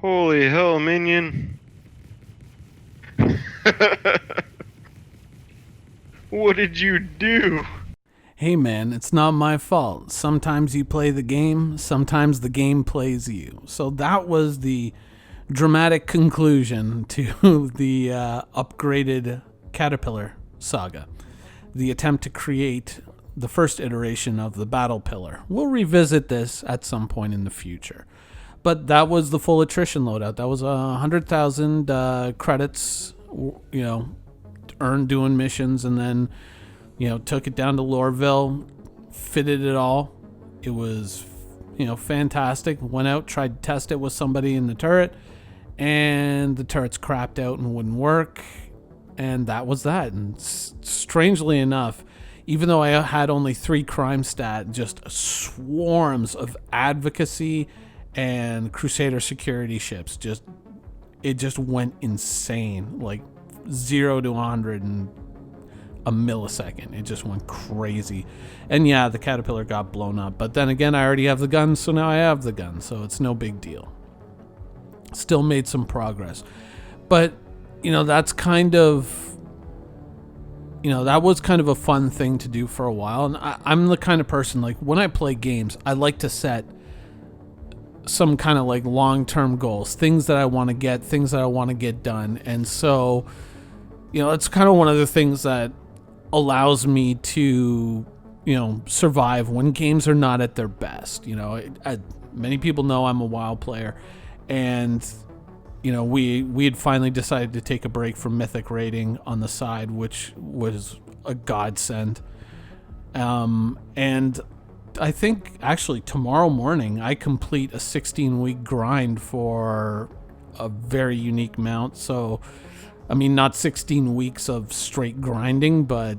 Holy hell, minion. What did you do? Hey man, it's not my fault. Sometimes you play the game, sometimes the game plays you. So that was the dramatic conclusion to the upgraded Caterpillar saga. The attempt to create the first iteration of the Battle Pillar. We'll revisit this at some point in the future. But that was the full attrition loadout. That was 100,000 credits, earned doing missions, and then took it down to Lorville, fitted it all. It was, fantastic. Went out, tried to test it with somebody in the turret, and the turret's crapped out and wouldn't work. And that was that. And strangely enough, even though I had only 3 crime stat, just swarms of advocacy and Crusader security ships. It just went insane. Like 0 to 100 in a millisecond. It just went crazy. And yeah, the Caterpillar got blown up. But then again, I already have the gun, so now I have the gun. So it's no big deal. Still made some progress. But, that's kind of... that was kind of a fun thing to do for a while. And I'm the kind of person, like, when I play games, I like to set some kind of, like, long-term goals. Things that I want to get, things that I want to get done. And so, it's kind of one of the things that allows me to, survive when games are not at their best. Many people know I'm a WoW player, and we had finally decided to take a break from Mythic raiding on the side, which was a godsend. And I think actually tomorrow morning I complete a 16-week grind for a very unique mount. So, I mean, not 16 weeks of straight grinding, but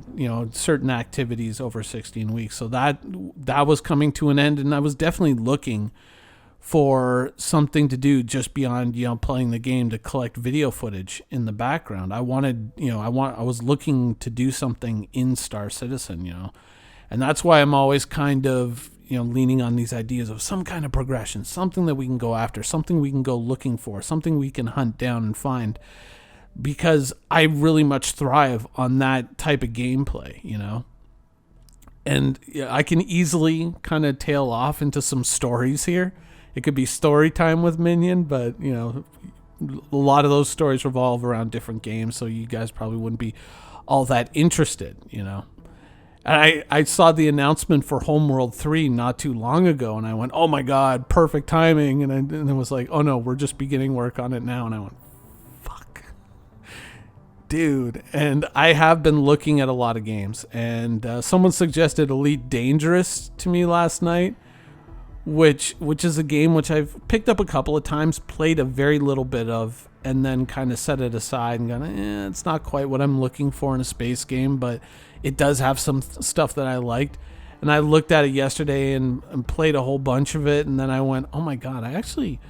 certain activities over 16 weeks. So that was coming to an end, and I was definitely looking for something to do just beyond playing the game, to collect video footage in the background. I was looking to do something in Star Citizen, and that's why I'm always kind of leaning on these ideas of some kind of progression, something that we can go after, something we can go looking for, something we can hunt down and find, because I really much thrive on that type of gameplay, and I can easily kind of tail off into some stories here. It could be story time with Minion, but a lot of those stories revolve around different games, so you guys probably wouldn't be all that interested, And I saw the announcement for Homeworld 3 not too long ago, and I went, oh my god, perfect timing, and it was like, oh no, we're just beginning work on it now, and I went, fuck. Dude, and I have been looking at a lot of games, and someone suggested Elite Dangerous to me last night, which is a game which I've picked up a couple of times, played a very little bit of, and then kind of set it aside and gone, it's not quite what I'm looking for in a space game, but it does have some stuff that I liked. And I looked at it yesterday and played a whole bunch of it, and then I went, oh my god, I actually...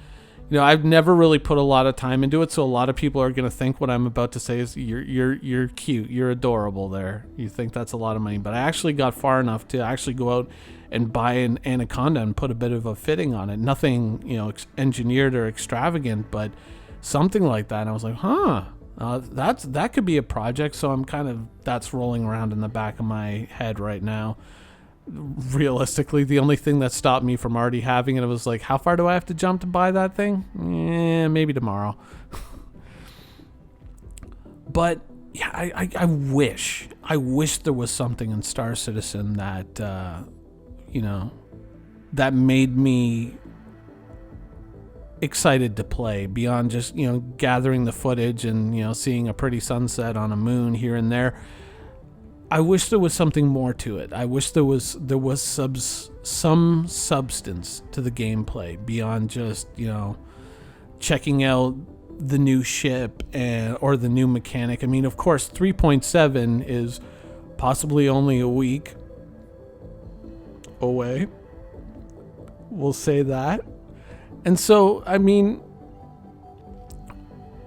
I've never really put a lot of time into it, so a lot of people are going to think what I'm about to say is you're cute, you're adorable there. You think that's a lot of money, but I actually got far enough to actually go out and buy an Anaconda and put a bit of a fitting on it. Nothing, engineered or extravagant, but something like that. And I was like, that could be a project. So that's rolling around in the back of my head right now. Realistically, the only thing that stopped me from already having it was like, how far do I have to jump to buy that thing? Maybe tomorrow. But yeah, I wish there was something in Star Citizen that that made me excited to play beyond just gathering the footage and seeing a pretty sunset on a moon here and there. I wish there was something more to it. I wish there was some substance to the gameplay beyond just checking out the new ship or the new mechanic. I mean, of course, 3.7 is possibly only a week away. We'll say that. And so, I mean,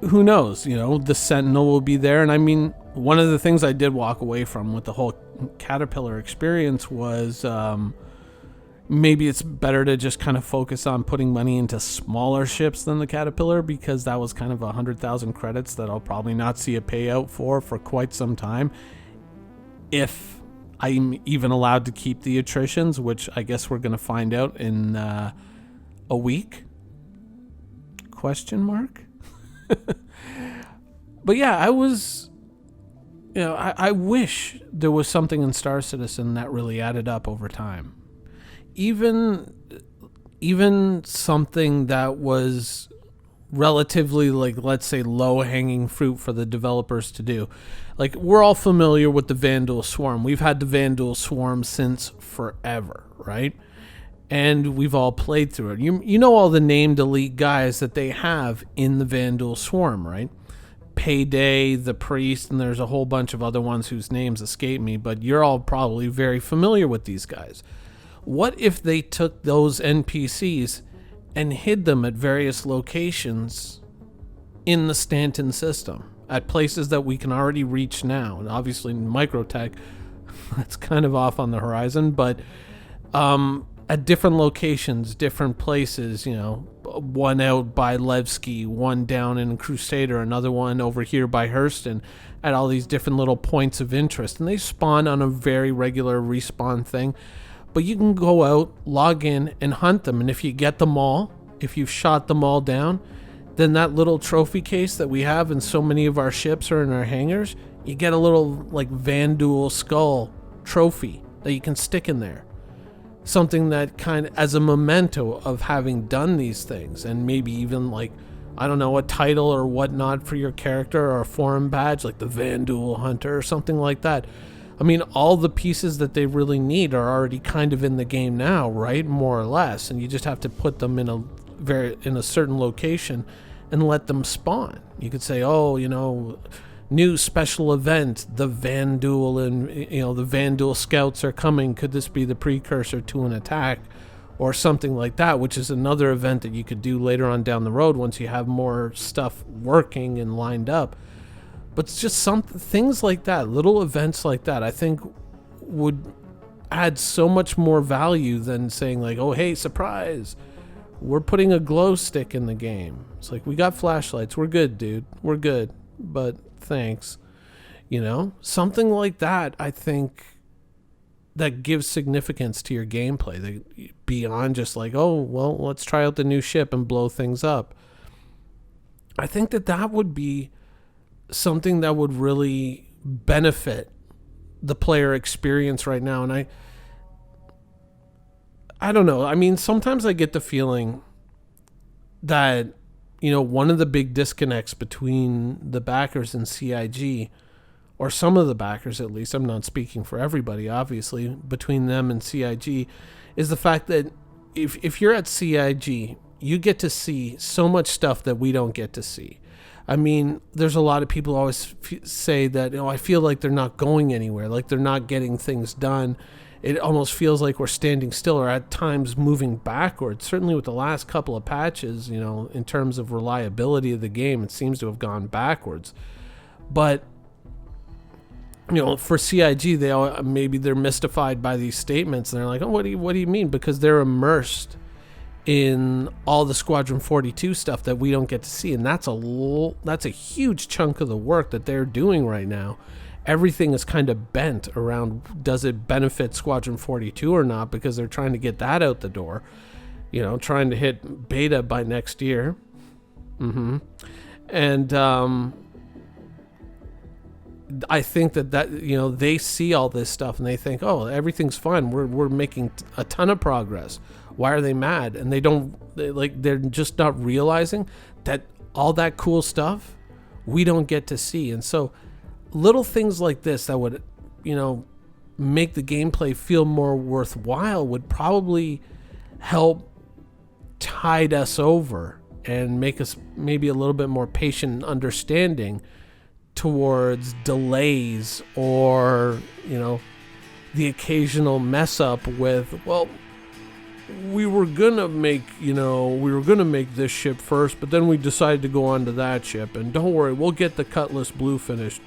who knows? The Sentinel will be there, and I mean, one of the things I did walk away from with the whole Caterpillar experience was, maybe it's better to just kind of focus on putting money into smaller ships than the Caterpillar, because that was kind of 100,000 credits that I'll probably not see a payout for quite some time, if I'm even allowed to keep the attritions, which I guess we're going to find out in a week. Question mark? But yeah, I was, I wish there was something in Star Citizen that really added up over time. Even something that was relatively, like, let's say, low-hanging fruit for the developers to do. Like, we're all familiar with the Vanduul Swarm. We've had the Vanduul Swarm since forever, right? And we've all played through it. You know all the named elite guys that they have in the Vanduul Swarm, right? Payday, the Priest, and there's a whole bunch of other ones whose names escape me, but you're all probably very familiar with these guys. What if they took those NPCs and hid them at various locations in the Stanton system, at places that we can already reach now? And obviously Microtech, that's kind of off on the horizon, but at different locations, different places, one out by Levski, one down in Crusader, another one over here by Hurston, at all these different little points of interest. And they spawn on a very regular respawn thing. But you can go out, log in, and hunt them. And if you get them all, if you've shot them all down, then that little trophy case that we have in so many of our ships or in our hangars, you get a little, like, Vanduul skull trophy that you can stick in there. Something that kind of, as a memento of having done these things, and maybe even, like, I don't know, a title or whatnot for your character, or a forum badge, like the Vanduul Hunter or something like that. I mean, all the pieces that they really need are already kind of in the game now, right? More or less. And you just have to put them in a certain location and let them spawn. You could say, new special event, the Vanduul, and the Vanduul scouts are coming. Could this be the precursor to an attack or something like that, which is another event that you could do later on down the road once you have more stuff working and lined up. But it's just some things like that, little events like that, I think would add so much more value than saying, like, oh, hey, surprise, we're putting a glow stick in the game. It's like, we got flashlights. We're good, dude. We're good. But thanks. Something like that, I think, that gives significance to your gameplay, beyond just like, oh, well, let's try out the new ship and blow things up. I think that would be something that would really benefit the player experience right now. And I don't know. I mean, sometimes I get the feeling that, one of the big disconnects between the backers and CIG, or some of the backers at least, I'm not speaking for everybody, obviously, between them and CIG, is the fact that if you're at CIG, you get to see so much stuff that we don't get to see. I mean, there's a lot of people who always say that, I feel like they're not going anywhere, like they're not getting things done. It almost feels like we're standing still, or at times moving backwards. Certainly with the last couple of patches, in terms of reliability of the game, it seems to have gone backwards. But, for CIG, maybe they're mystified by these statements, and they're like, oh, what do you mean? Because they're immersed in all the Squadron 42 stuff that we don't get to see, and that's a huge chunk of the work that they're doing right now. Everything is kind of bent around, does it benefit Squadron 42 or not, because they're trying to get that out the door, trying to hit beta by next year. And I think that they see all this stuff and they think, oh, everything's fine, we're making a ton of progress. Why are they mad? And they're just not realizing that all that cool stuff we don't get to see. And so little things like this that would, make the gameplay feel more worthwhile would probably help tide us over and make us maybe a little bit more patient and understanding towards delays, or, the occasional mess up with, well, we were gonna make this ship first, but then we decided to go on to that ship, and don't worry, we'll get the Cutlass Blue finished,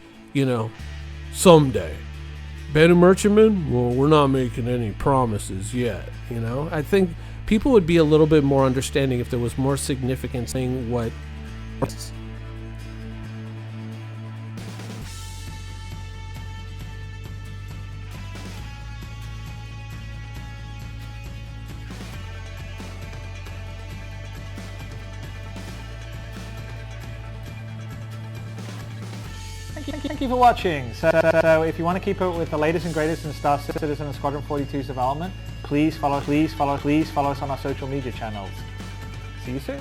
someday. Beta Merchantman? Well, we're not making any promises yet, you know? I think people would be a little bit more understanding if there was more significance in what... Thank you for watching. So if you want to keep up with the latest and greatest in Star Citizen and Squadron 42's development, please follow us on our social media channels. See you soon.